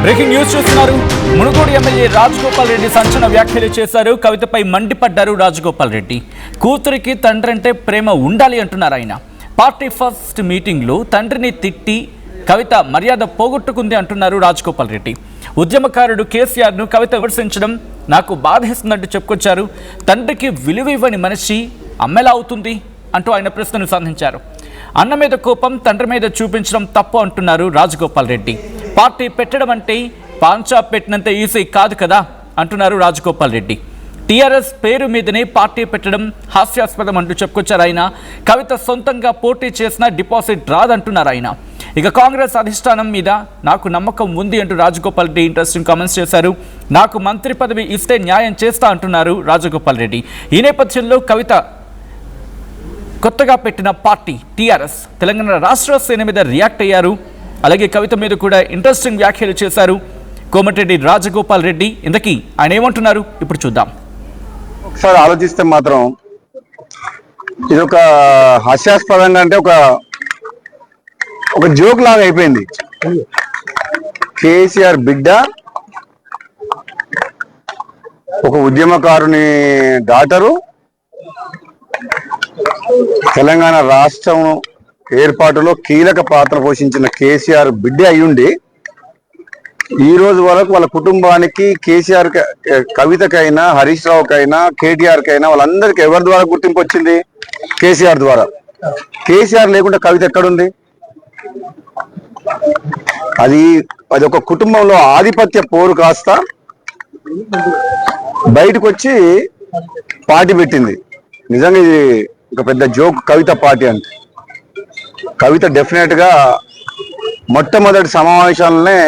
Breaking news చూస్తున్నారు. Munugode MLA Rajagopal Reddy సంచలన వ్యాఖ్యలు చేశారు. కవితపై మండిపడ్డారు రాజగోపాల్ రెడ్డి. కూతురికి తండ్రి అంటే ప్రేమ ఉండాలి అంటున్నారు ఆయన. పార్టీ ఫస్ట్ మీటింగ్లో తండ్రిని తిట్టి కవిత మర్యాద పోగొట్టుకుంది అంటున్నారు రాజగోపాల్ రెడ్డి. ఉద్యమకారుడు కేసీఆర్ను కవిత విమర్శించడం నాకు బాధేస్తుందంటూ చెప్పుకొచ్చారు. తండ్రికి విలువ ఇవ్వని మనిషి అమ్మెలా అవుతుంది అంటూ ఆయన ప్రశ్నను సంధించారు. అన్న మీద కోపం తండ్రి మీద చూపించడం తప్పు అంటున్నారు రాజగోపాల్ రెడ్డి. పార్టీ పెట్టడం అంటే పాంచా పెట్టినంత ఈజీ కాదు కదా అంటున్నారు రాజగోపాల్ రెడ్డి. టీఆర్ఎస్ పేరు మీదనే పార్టీ పెట్టడం హాస్యాస్పదం అంటూ చెప్పుకొచ్చారు ఆయన. కవిత సొంతంగా పోటీ చేసిన డిపాజిట్ రాదంటున్నారు ఆయన. ఇక కాంగ్రెస్ అధిష్టానం మీద నాకు నమ్మకం ఉంది అంటూ రాజగోపాల్ రెడ్డి ఇంట్రెస్టింగ్ కామెంట్స్ చేశారు. నాకు మంత్రి పదవి ఇస్తే న్యాయం చేస్తా అంటున్నారు రాజగోపాల్ రెడ్డి. ఈ నేపథ్యంలో కవిత కొత్తగా పెట్టిన పార్టీ టీఆర్ఎస్ తెలంగాణ రాష్ట్ర సేన మీద రియాక్ట్ అయ్యారు. అలాగే కవిత మీద కూడా ఇంట్రెస్టింగ్ వ్యాఖ్యలు చేశారు కోమటిరెడ్డి రాజగోపాల్ రెడ్డి. ఇంతకీ ఆయన ఏమంటున్నారు ఇప్పుడు చూద్దాం. ఒకసారి ఆలోచిస్తే మాత్రం ఇది ఒక హాస్యాస్పదంగా అంటే ఒక జోక్ లాగా అయిపోయింది. కేసీఆర్ బిడ్డ ఒక ఉద్యమకారుని డాటరు తెలంగాణ రాష్ట్రం ఏర్పాటులో కీలక పాత్ర పోషించిన కేసీఆర్ బిడ్డ అయ్యుండి ఈ రోజు వరకు వాళ్ళ కుటుంబానికి కేసీఆర్ కవితకైనా హరీష్ రావుకైనా కేటీఆర్ కైనా వాళ్ళందరికీ ఎవరి ద్వారా గుర్తింపు వచ్చింది? కేసీఆర్ ద్వారా. కేసీఆర్ లేకుండా కవిత ఎక్కడుంది? అది ఒక కుటుంబంలో ఆధిపత్య పోరు కాస్త బయటకు వచ్చి పార్టీ పెట్టింది. నిజంగా ఇది ఒక పెద్ద జోక్ కవిత పార్టీ అంటే. కవిత డెఫినెట్ గా మొట్టమొదటి సమావేశాలనే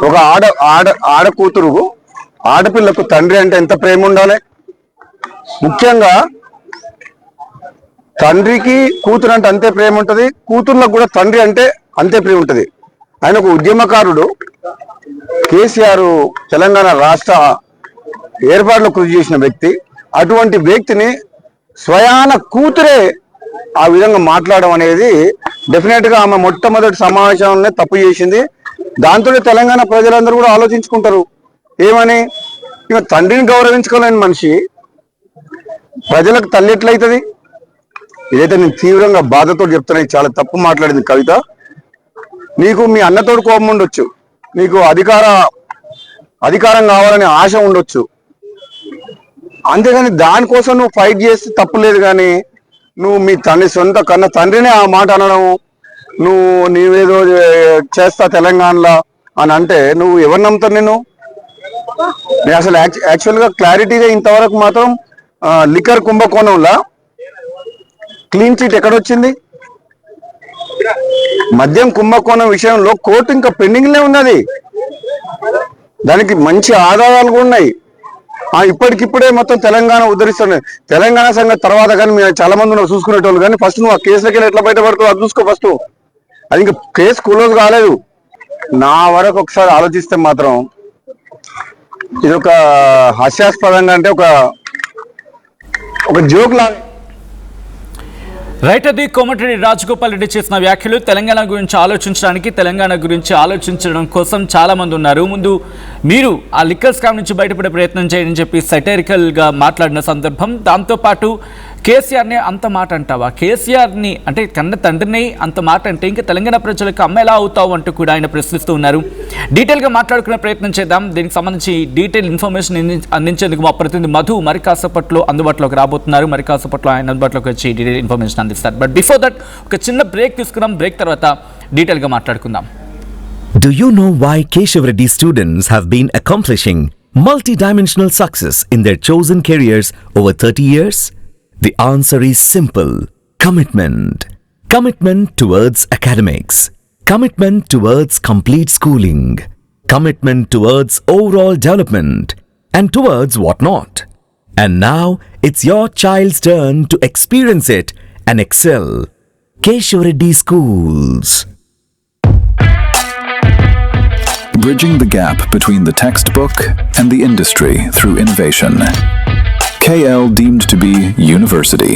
ఒక ఆడ కూతురు ఆడపిల్లకు తండ్రి అంటే ఎంత ప్రేమ ఉండాలి. ముఖ్యంగా తండ్రికి కూతురు అంటే అంతే ప్రేమ ఉంటుంది, కూతుర్లకు కూడా తండ్రి అంటే అంతే ప్రేమ ఉంటుంది. ఆయన ఒక ఉద్యమకారుడు. కేసీఆర్ తెలంగాణ రాష్ట్ర ఏర్పాటులో కృషి చేసిన వ్యక్తి. అటువంటి వ్యక్తిని స్వయాన కూతురే ఆ విధంగా మాట్లాడడం అనేది డెఫినెట్ గా ఆమె మొట్టమొదటి సమావేశంలోనే తప్పు చేసింది. దాంతో తెలంగాణ ప్రజలందరూ కూడా ఆలోచించుకుంటారు ఏమని. ఇక తండ్రిని గౌరవించుకోలేని మనిషి ప్రజలకు తల్లి ఎట్లయితుంది? ఇదైతే నేను తీవ్రంగా బాధతో చెప్తున్నా. చాలా తప్పు మాట్లాడింది కవిత. నీకు మీ అన్నతోడు కోపం ఉండొచ్చు, నీకు అధికారం కావాలనే ఆశ ఉండొచ్చు, అంతేగాని దానికోసం నువ్వు ఫైట్ చేస్తే తప్పు లేదు. కానీ నువ్వు మీ సొంత కన్న తండ్రినే ఆ మాట అనడం, నీవేదో చేస్తా తెలంగాణలో అని అంటే నువ్వు ఎవరు నమ్ముతారు? నేను అసలు యాక్చువల్గా క్లారిటీగా ఇంతవరకు మాత్రం లిక్కర్ కుంభకోణంలో క్లీన్ చిట్ ఎక్కడొచ్చింది? మద్యం కుంభకోణం విషయంలో కోర్టు ఇంకా పెండింగ్లే ఉన్నది. దానికి మంచి ఆధారాలు కూడా ఉన్నాయి. ఇప్పటికిప్పుడే మొత్తం తెలంగాణ ఉద్ధరిస్తుంది. తెలంగాణ సంగతి తర్వాత కానీ మీరు చాలా మంది నువ్వు చూసుకునేటోళ్ళు. కానీ ఫస్ట్ నువ్వు ఆ కేసులకి ఎట్లా బయటపడుతావు అది చూసుకో ఫస్ట్. అది ఇంకా కేసు క్లోజ్ కాలేదు. నా వరకు ఒకసారి ఆలోచిస్తే మాత్రం ఇది ఒక హాస్యాస్పదంగా అంటే ఒక జోక్ లాగా. రైట్, అది కోమటిరెడ్డి రాజగోపాల్ రెడ్డి చేసిన వ్యాఖ్యలు. తెలంగాణ గురించి ఆలోచించడం కోసం చాలా మంది ఉన్నారు. ముందు మీరు ఆ లిక్కర్ స్కామ్ నుంచి బయటపడే ప్రయత్నం చేయని చెప్పి సటైరికల్గా మాట్లాడిన సందర్భం. దాంతోపాటు కేసీఆర్ని అంత మాట అంటావా? కేసీఆర్ని అంటే కన్న తండ్రిని అంత మాట అంటే ఇంకా తెలంగాణ ప్రజలకు అమ్మ ఎలా అవుతావు అంటూ కూడా ఆయన ప్రశ్నిస్తూ ఉన్నారు. డీటెయిల్గా మాట్లాడుకునే ప్రయత్నం చేద్దాం. దీనికి సంబంధించి డీటెయిల్ ఇన్ఫర్మేషన్ అందించేందుకు మా ప్రతినిధి మధు మరికాసేపట్లో అందుబాటులోకి రాబోతున్నారు. మరికాసేపట్లో ఆయన అందుబాటులోకి వచ్చి డీటెయిల్ ఇన్ఫర్మేషన్ అందిస్తారు. బట్ బిఫోర్ దట్ ఒక చిన్న బ్రేక్ తీసుకున్నాం. బ్రేక్ తర్వాత డీటెయిల్గా మాట్లాడుకుందాం. Do you know why Keshav Reddy students have been accomplishing multi-dimensional success in their chosen careers over 30 years? The answer is simple. Commitment. Commitment towards academics. Commitment towards complete schooling. Commitment towards overall development. And towards what not. And now it's your child's turn to experience it and excel. Keshav Reddy Schools. Bridging the gap between the textbook and the industry through innovation. KL deemed to be university.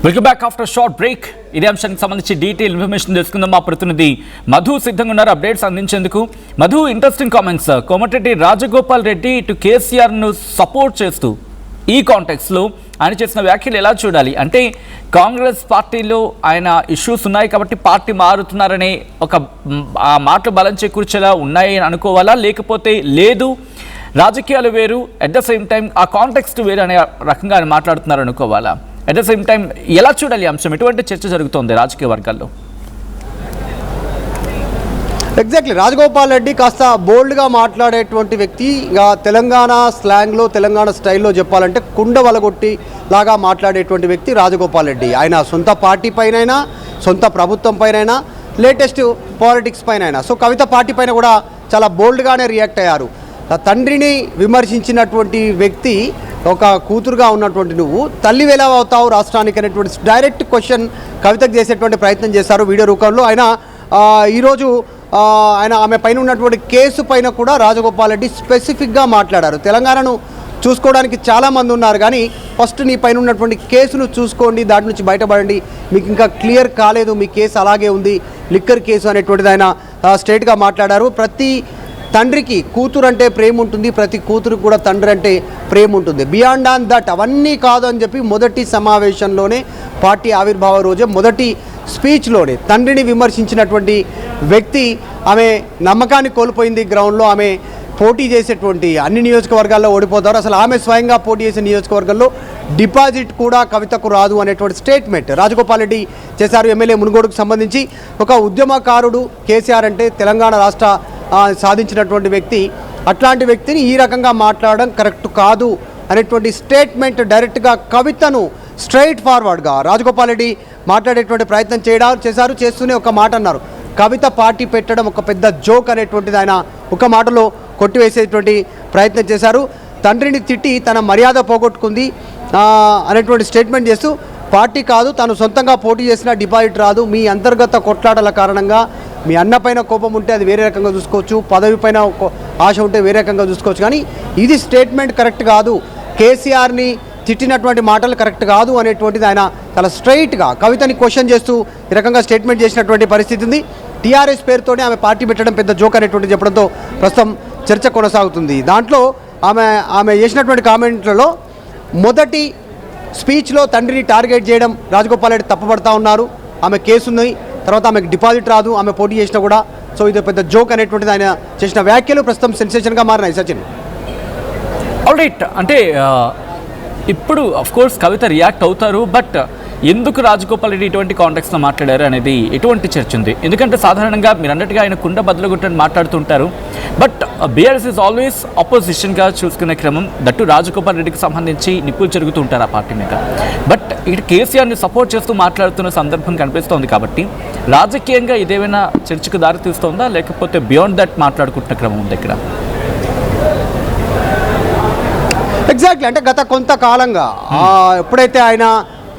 Welcome back after short break. ఇదే అంశానికి సంబంధించి detail information తెలుసుకుందాం. మా ప్రతినిధి మధు సిద్ధంగా ఉన్నారు updates అందించేందుకు. Madhu, interesting comments. Komatireddy Rajagopal Reddy ఇటు కేసీఆర్ను సపోర్ట్ చేస్తూ ఈ కాంటెక్స్లో ఆయన చేసిన వ్యాఖ్యలు ఎలా చూడాలి? అంటే కాంగ్రెస్ పార్టీలో ఆయన ఇష్యూస్ ఉన్నాయి కాబట్టి పార్టీ మారుతున్నారనే ఒక ఆ మాటలు బలం చేకూర్చేలా ఉన్నాయి అనుకోవాలా, లేకపోతే లేదు రాజకీయాలు వేరు అట్ ద సేమ్ టైం ఆ కాంటెక్స్ట్ వేరు అనే రకంగా ఆయన మాట్లాడుతున్నారు అనుకోవాలా? అట్ ద సేమ్ టైం ఎలా చూడాలి అంశం? ఎటువంటి చర్చ జరుగుతోంది రాజకీయ వర్గాల్లో? ఎగ్జాక్ట్లీ, రాజగోపాల్ రెడ్డి కాస్త బోల్డ్గా మాట్లాడేటువంటి వ్యక్తి. ఇంకా తెలంగాణ స్లాంగ్లో, తెలంగాణ స్టైల్లో చెప్పాలంటే కుండ వలగొట్టి లాగా మాట్లాడేటువంటి వ్యక్తి రాజగోపాల్ రెడ్డి. ఆయన సొంత పార్టీ పైనైనా, సొంత ప్రభుత్వం పైనైనా, లేటెస్ట్ పాలిటిక్స్ పైనైనా. సో కవిత పార్టీ పైన కూడా చాలా బోల్డ్గానే రియాక్ట్ అయ్యారు. తండ్రిని విమర్శించినటువంటి వ్యక్తి, ఒక కూతురుగా ఉన్నటువంటి నువ్వు తల్లి ఎలా అవుతావు రాష్ట్రానికి అనేటువంటి డైరెక్ట్ క్వశ్చన్ కవితకు చేసేటువంటి ప్రయత్నం చేశారు వీడియో రూపంలో. ఆయన ఈరోజు ఆమె పైన ఉన్నటువంటి కేసు పైన కూడా రాజగోపాల్ రెడ్డి స్పెసిఫిక్గా మాట్లాడారు. తెలంగాణను చూసుకోవడానికి చాలామంది ఉన్నారు, కానీ ఫస్ట్ నీ పైన ఉన్నటువంటి కేసును చూసుకోండి, దాటి నుంచి బయటపడండి, మీకు ఇంకా క్లియర్ కాలేదు, మీ కేసు అలాగే ఉంది, లిక్కర్ కేసు అనేటువంటిది ఆయన స్ట్రైట్గా మాట్లాడారు. ప్రతి తండ్రికి కూతురు అంటే ప్రేమ ఉంటుంది, ప్రతి కూతురికి కూడా తండ్రి అంటే ప్రేమ ఉంటుంది. బియాండ్ ఆన్ దట్ అవన్నీ కాదు అని చెప్పి మొదటి సమావేశంలోనే, పార్టీ ఆవిర్భావ రోజే మొదటి స్పీచ్లోనే తండ్రిని విమర్శించినటువంటి వ్యక్తి ఆమె నమ్మకాన్ని కోల్పోయింది గ్రౌండ్లో. ఆమె పోటీ చేసేటువంటి అన్ని నియోజకవర్గాల్లో ఓడిపోతారు. అసలు ఆమె స్వయంగా పోటీ చేసే నియోజకవర్గంలో డిపాజిట్ కూడా కవితకు రాదు అనేటువంటి స్టేట్మెంట్ రాజగోపాల్ రెడ్డి చేశారు. ఎమ్మెల్యే మునుగోడుకు సంబంధించి ఒక ఉద్యమకారుడు కేసీఆర్ అంటే తెలంగాణ రాష్ట్ర సాధించినటువంటి వ్యక్తి, అట్లాంటి వ్యక్తిని ఈ రకంగా మాట్లాడడం కరెక్ట్ కాదు అనేటువంటి స్టేట్మెంట్ డైరెక్ట్గా కవితను స్ట్రైట్ ఫార్వర్డ్గా రాజగోపాల్ రెడ్డి మాట్లాడేటువంటి ప్రయత్నం చేశారు. చేస్తూనే ఒక మాట అన్నారు, కవిత పార్టీ పెట్టడం ఒక పెద్ద జోక్ అనేటువంటిది ఆయన ఒక మాటలో కొట్టివేసేటువంటి ప్రయత్నం చేశారు. తండ్రిని తిట్టి తన మర్యాద పోగొట్టుకుంది అనేటువంటి స్టేట్మెంట్ చేస్తూ, పార్టీ కాదు తను సొంతంగా పోటీ చేసినా డిపాజిట్ రాదు, మీ అంతర్గత కొట్లాటల కారణంగా మీ అన్న పైన కోపం ఉంటే అది వేరే రకంగా చూసుకోవచ్చు, పదవి పైన ఆశ ఉంటే వేరే రకంగా చూసుకోవచ్చు, కానీ ఇది స్టేట్మెంట్ కరెక్ట్ కాదు, కేసీఆర్ని తిట్టినటువంటి మాటలు కరెక్ట్ కాదు అనేటువంటిది ఆయన చాలా స్ట్రైట్గా కవితని క్వశ్చన్ చేస్తూ ఈ రకంగా స్టేట్మెంట్ చేసినటువంటి పరిస్థితి ఉంది. టీఆర్ఎస్ పేరుతోనే ఆమె పార్టీ పెట్టడం పెద్ద జోక్ అనేటువంటి చెప్పడంతో ప్రస్తుతం చర్చ కొనసాగుతుంది. దాంట్లో ఆమె చేసినటువంటి కామెంట్లలో మొదటి స్పీచ్లో తండ్రిని టార్గెట్ చేయడం రాజగోపాల్ రెడ్డి తప్పుపడతా ఉన్నారు. ఆమె కేసున్నాయి, తర్వాత ఆమెకు డిపాజిట్ రాదు, ఆమె పోటీ చేసినా కూడా. సో ఇది పెద్ద జోక్ అనేటువంటిది ఆయన చేసిన వ్యాఖ్యలు ప్రస్తుతం సెన్సేషన్గా మారినాయి. సచిన్, ఆల్రైట్, అంటే ఇప్పుడు అఫ్ కోర్స్ కవిత రియాక్ట్ అవుతారు, బట్ ఎందుకు రాజగోపాల్ రెడ్డి ఇటువంటి కాంటెక్స్లో మాట్లాడారు అనేది ఎటువంటి చర్చ ఉంది? ఎందుకంటే సాధారణంగా మీరు అన్నట్టుగా ఆయన కుండ బదులుగుట్టని మాట్లాడుతుంటారు, బట్ బీఆర్ఎస్ ఈజ్ ఆల్వేస్ ఆపోజిషన్గా చూసుకునే క్రమం, దట్టు రాజగోపాల్ రెడ్డికి సంబంధించి నిప్పులు జరుగుతూ ఉంటారు ఆ పార్టీ మీద. బట్ ఇక్కడ కేసీఆర్ని సపోర్ట్ చేస్తూ మాట్లాడుతున్న సందర్భం కనిపిస్తోంది కాబట్టి రాజకీయంగా ఇదేమైనా చర్చకు దారితీస్తోందా, లేకపోతే బియాండ్ దట్ మాట్లాడుకుంటున్న క్రమం ఉంది ఇక్కడ? ఎగ్జాక్ట్లీ, అంటే గత కొంతకాలంగా ఎప్పుడైతే ఆయన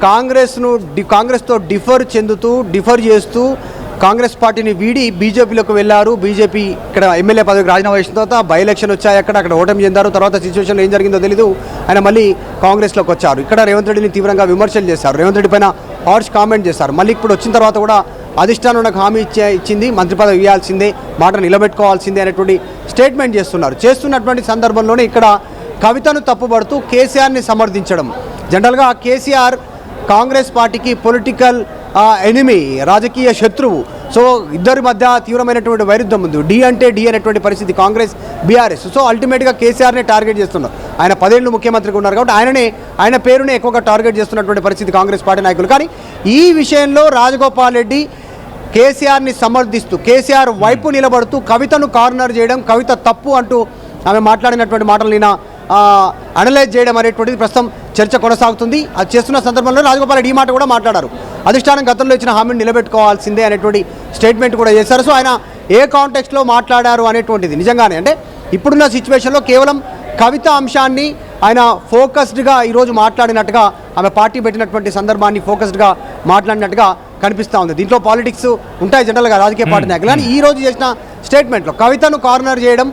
కాంగ్రెస్తో డిఫర్ చేస్తూ కాంగ్రెస్ పార్టీని వీడి బీజేపీలోకి వెళ్ళారు. బీజేపీ ఇక్కడ ఎమ్మెల్యే పదవికి రాజీనామా చేసిన తర్వాత బై ఎలక్షన్ వచ్చాయి, అక్కడ ఓటమి చెందారు. తర్వాత సిచ్యువేషన్లో ఏం జరిగిందో తెలీదు, ఆయన మళ్ళీ కాంగ్రెస్లోకి వచ్చారు. ఇక్కడ రేవంత్ రెడ్డిని తీవ్రంగా విమర్శలు చేశారు, రేవంత్ రెడ్డి పైన హార్ష్ కామెంట్ చేశారు. మళ్ళీ ఇప్పుడు వచ్చిన తర్వాత కూడా అధిష్టానం నాకు హామీ ఇచ్చింది, మంత్రి పదవి ఇవ్వాల్సిందే, మాట నిలబెట్టుకోవాల్సిందే అనేటువంటి స్టేట్మెంట్ చేస్తున్నటువంటి సందర్భంలోనే ఇక్కడ కవితను తప్పుపడుతూ కేసీఆర్ని సమర్థించడం. జనరల్గా కేసీఆర్ కాంగ్రెస్ పార్టీకి పొలిటికల్ ఎనిమీ, రాజకీయ శత్రువు. సో ఇద్దరి మధ్య తీవ్రమైనటువంటి వైరుధ్యం ఉంది. డి అంటే డి అనేటువంటి పరిస్థితి కాంగ్రెస్ బీఆర్ఎస్. సో అల్టిమేట్గా కేసీఆర్నే టార్గెట్ చేస్తున్నారు. ఆయన 10 ఏళ్ళు ముఖ్యమంత్రిగా ఉన్నారు కాబట్టి ఆయన పేరునే ఎక్కువగా టార్గెట్ చేస్తున్నటువంటి పరిస్థితి కాంగ్రెస్ పార్టీ నాయకులు. కానీ ఈ విషయంలో రాజగోపాల్ రెడ్డి కేసీఆర్ని సమర్థిస్తూ, కేసీఆర్ వైపు నిలబడుతూ కవితను కార్నర్ చేయడం, కవిత తప్పు అంటూ ఆమె మాట్లాడినటువంటి మాటలు నిన్న అనలైజ్ చేయడం అనేటువంటిది ప్రస్తుతం చర్చ కొనసాగుతుంది. అది చేస్తున్న సందర్భంలో రాజగోపాల్ రెడ్డి ఈ మాట కూడా మాట్లాడారు, అధిష్టానం గతంలో ఇచ్చిన హామీని నిలబెట్టుకోవాల్సిందే అనేటువంటి స్టేట్మెంట్ కూడా చేశారు. సో ఆయన ఏ కాంటెక్స్ట్లో మాట్లాడారు అనేటువంటిది నిజంగానే అంటే ఇప్పుడున్న సిచ్యువేషన్లో కేవలం కవిత అంశాన్ని ఆయన ఫోకస్డ్గా ఈరోజు మాట్లాడినట్టుగా, ఆమె పార్టీ పెట్టినటువంటి సందర్భాన్ని ఫోకస్డ్గా మాట్లాడినట్టుగా కనిపిస్తూ ఉంది. దీంట్లో పాలిటిక్స్ ఉంటాయి జనరల్గా రాజకీయ పార్టీ నాయకులు, కానీ ఈ రోజు చేసిన స్టేట్మెంట్లో కవితను కార్నర్ చేయడం,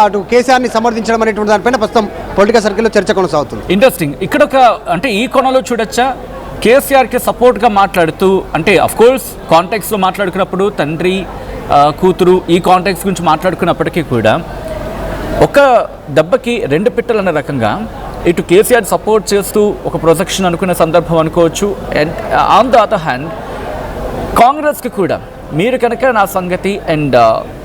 అటు కేసీఆర్ని సమర్థించడం అనేటువంటి దానిపైన ప్రస్తుతం పొలిటికల్ సర్కిల్లో చర్చ కొనసాగుతుంది. ఇంట్రెస్టింగ్. ఇక్కడ ఒక అంటే ఈ కోణంలో చూడొచ్చా, కేసీఆర్కి సపోర్ట్గా మాట్లాడుతూ, అంటే అఫ్కోర్స్ కాంటాక్ట్స్లో మాట్లాడుకున్నప్పుడు తండ్రి కూతురు ఈ కాంటాక్ట్స్ గురించి మాట్లాడుకున్నప్పటికీ కూడా ఒక దెబ్బకి రెండు పిట్టలు అనే రకంగా ఇటు కేసీఆర్ సపోర్ట్ చేస్తూ ఒక ప్రొజెక్షన్ అనుకునే సందర్భం అనుకోవచ్చు. And on the other hand కాంగ్రెస్కి కూడా మీరు కనుక నా సంగతి అండ్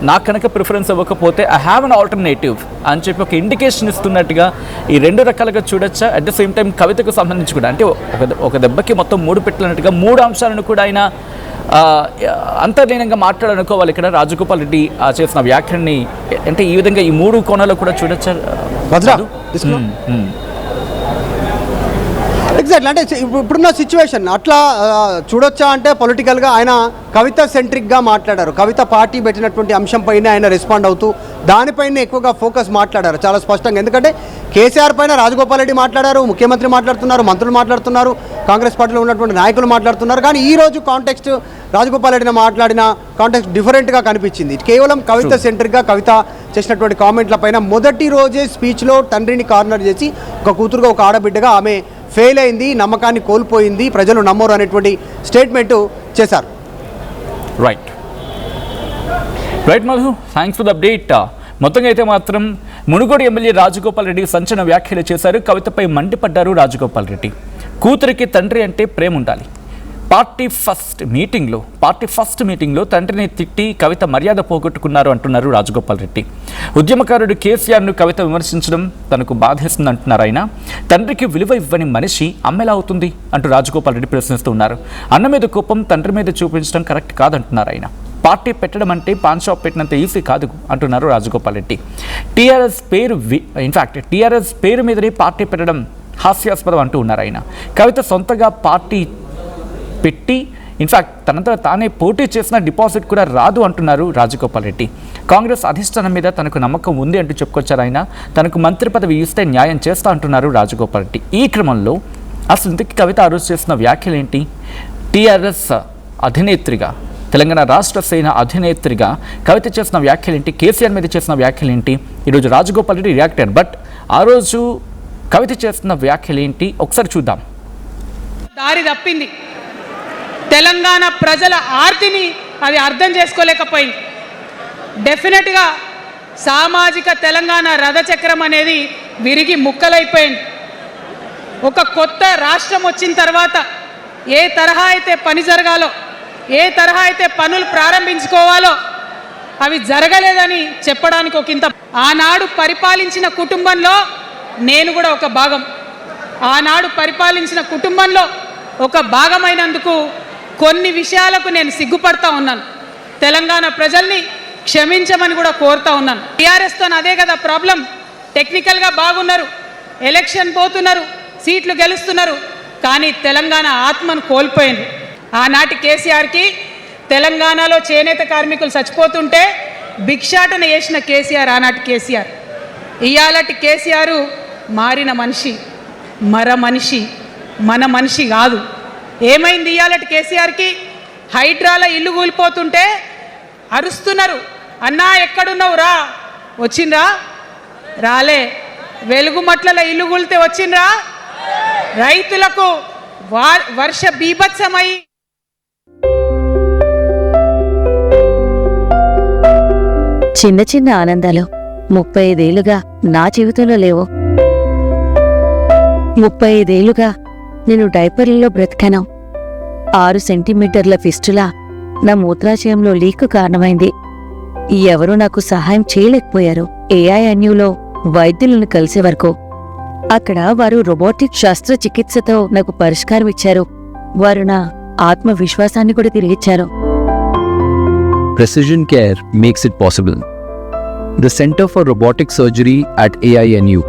నాకు కనుక ప్రిఫరెన్స్ ఇవ్వకపోతే ఐ హ్యావ్ అన్ ఆల్టర్నేటివ్ అని చెప్పి ఒక ఇండికేషన్ ఇస్తున్నట్టుగా ఈ రెండు రకాలుగా చూడొచ్చా? అట్ ద సేమ్ టైం కవితకు సంబంధించి కూడా అంటే ఒక దెబ్బకి మొత్తం మూడు పెట్టినట్టుగా మూడు అంశాలను కూడా ఆయన అంతర్లీనంగా మాట్లాడాలనుకోవాలి. ఇక్కడ రాజగోపాల్ రెడ్డి చేసిన వ్యాఖ్యని అంటే ఈ విధంగా ఈ మూడు కోణాల్లో కూడా చూడొచ్చా? ఎగ్జాక్ట్లీ, అంటే ఇప్పుడున్న సిచ్యువేషన్ అట్లా చూడొచ్చా అంటే పొలిటికల్గా ఆయన కవిత సెంట్రిక్గా మాట్లాడారు. కవిత పార్టీ పెట్టినటువంటి అంశంపైన ఆయన రెస్పాండ్ అవుతూ దానిపైన ఎక్కువగా ఫోకస్ మాట్లాడారు చాలా స్పష్టంగా. ఎందుకంటే కేసీఆర్ పైన రాజగోపాల్ రెడ్డి మాట్లాడారు, ముఖ్యమంత్రి మాట్లాడుతున్నారు, మంత్రులు మాట్లాడుతున్నారు, కాంగ్రెస్ పార్టీలో ఉన్నటువంటి నాయకులు మాట్లాడుతున్నారు. కానీ ఈరోజు కాంటెక్స్ట్ రాజగోపాల్ రెడ్డిని మాట్లాడిన కాంటెక్స్ట్ డిఫరెంట్గా కనిపించింది. కేవలం కవిత సెంట్రిక్గా కవిత చేసినటువంటి కామెంట్ల పైన మొదటి రోజే స్పీచ్లో తండ్రిని కార్నర్ చేసి ఒక కూతురుగా ఒక ఆడబిడ్డగా ఆమె ఫెయిల్ అయింది, నమ్మకాన్ని కోల్పోయింది, ప్రజలు నమ్మరు అనేటువంటి స్టేట్మెంటు చేశారు. Right Madhu, thanks for the update. మొత్తంగా అయితే మాత్రం మునుగోడు ఎమ్మెల్యే రాజగోపాల్ రెడ్డి సంచలన వ్యాఖ్యలు చేశారు. కవితపై మండిపడ్డారు రాజగోపాల్ రెడ్డి. కూతురికి తండ్రి అంటే ప్రేమ ఉండాలి. పార్టీ ఫస్ట్ మీటింగ్లో తండ్రిని తిట్టి కవిత మర్యాద పోగొట్టుకున్నారు అంటున్నారు రాజగోపాల్ రెడ్డి. ఉద్యమకారుడు కేసీఆర్ను కవిత విమర్శించడం తనకు బాధేస్తుంది అంటున్నారు ఆయన. తండ్రికి విలువ ఇవ్వని మనిషి అమ్మెలా అవుతుంది అంటూ రాజగోపాల్ రెడ్డి ప్రశ్నిస్తున్నారు. అన్న మీద కోపం తండ్రి మీద చూపించడం కరెక్ట్ కాదంటున్నారు ఆయన. పార్టీ పెట్టడం అంటే పాన్ షాప్ పెట్టినంత ఈజీ కాదు అంటున్నారు రాజగోపాల్ రెడ్డి. టీఆర్ఎస్ పేరు మీదనే పార్టీ పెట్టడం హాస్యాస్పదం అంటూ ఉన్నారు ఆయన. కవిత సొంతగా పార్టీ పెట్టి ఇన్ఫ్యాక్ట్ తనంతా తానే పోటీ చేసిన డిపాజిట్ కూడా రాదు అంటున్నారు రాజగోపాల్ రెడ్డి. కాంగ్రెస్ అధిష్టానం మీద తనకు నమ్మకం ఉంది అంటూ చెప్పుకొచ్చారు ఆయన. తనకు మంత్రి పదవి ఇస్తే న్యాయం చేస్తా అంటున్నారు రాజగోపాల్ రెడ్డి. ఈ క్రమంలో అసలు ఇంతకీ కవిత ఆ రోజు చేసిన వ్యాఖ్యలు ఏంటి? టీఆర్ఎస్ అధినేత్రిగా, తెలంగాణ రాష్ట్ర సేన అధినేత్రిగా కవిత చేసిన వ్యాఖ్యలు ఏంటి? కేసీఆర్ మీద చేసిన వ్యాఖ్యలు ఏంటి? ఈరోజు రాజగోపాల్ రెడ్డి రియాక్ట్ అయ్యారు. బట్ ఆ రోజు కవిత చేస్తున్న వ్యాఖ్యలు ఏంటి ఒకసారి చూద్దాం. దారి తప్పింది. తెలంగాణ ప్రజల ఆర్తిని అది అర్థం చేసుకోలేకపోయింది. డెఫినెట్గా సామాజిక తెలంగాణ రథచక్రం అనేది విరిగి ముక్కలైపోయింది. ఒక కొత్త రాష్ట్రం వచ్చిన తర్వాత ఏ తరహా అయితే పని జరగాలో, ఏ తరహా అయితే పనులు ప్రారంభించుకోవాలో అవి జరగలేదని చెప్పడానికి ఒకంత. ఆనాడు పరిపాలించిన కుటుంబంలో నేను కూడా ఒక భాగం. ఆనాడు పరిపాలించిన కుటుంబంలో ఒక భాగమైనందుకు కొన్ని విషయాలకు నేను సిగ్గుపడతా ఉన్నాను. తెలంగాణ ప్రజల్ని క్షమించమని కూడా కోరుతా ఉన్నాను. టీఆర్ఎస్తో అదే కదా ప్రాబ్లం. టెక్నికల్గా బాగున్నారు, ఎలక్షన్ పోతున్నారు, సీట్లు గెలుస్తున్నారు, కానీ తెలంగాణ ఆత్మను కోల్పోయింది. ఆనాటి కేసీఆర్కి తెలంగాణలో చేనేత కార్మికులు చచ్చిపోతుంటే భిక్షాటన చేసిన కేసీఆర్ ఆనాటి కేసీఆర్. ఇయాలటి కేసీఆర్ మారిన మనిషి, మనిషి, మన మనిషి కాదు. ఏమైంది ఇయాలటి కేసీఆర్కి? హైడ్రాలో ఇల్లు కూలిపోతుంటే అరుస్తున్నారు, అన్నా ఎక్కడున్నావు రా, వచ్చిండ్రా? రాలే. వెలుగుమట్లలో ఇల్లు కూలితే వచ్చిండ్రా? రైతులకు వర్ష బీభత్సమై చిన్న చిన్న ఆనందాలు 35 ఏళ్లుగా నా జీవితంలో లేవు. 35 ఏళ్లుగా నేను డైపర్లలో బ్రతికాను. 6 సెంటీమీటర్ల ఫిస్టులా నా మూత్రాశయంలో లీకు కారణమైంది. ఎవరూ నాకు సహాయం చేయలేకపోయారు. ఏఐఎన్యూలో వైద్యులను కలిసే వరకు. అక్కడ వారు రోబోటిక్ శస్త్రచికిత్సతో నాకు పరిష్కారం ఇచ్చారు. వారు నా ఆత్మవిశ్వాసాన్ని కూడా తిరిగిచ్చారు. Precision Care makes it possible. The Center for Robotic Surgery at AINU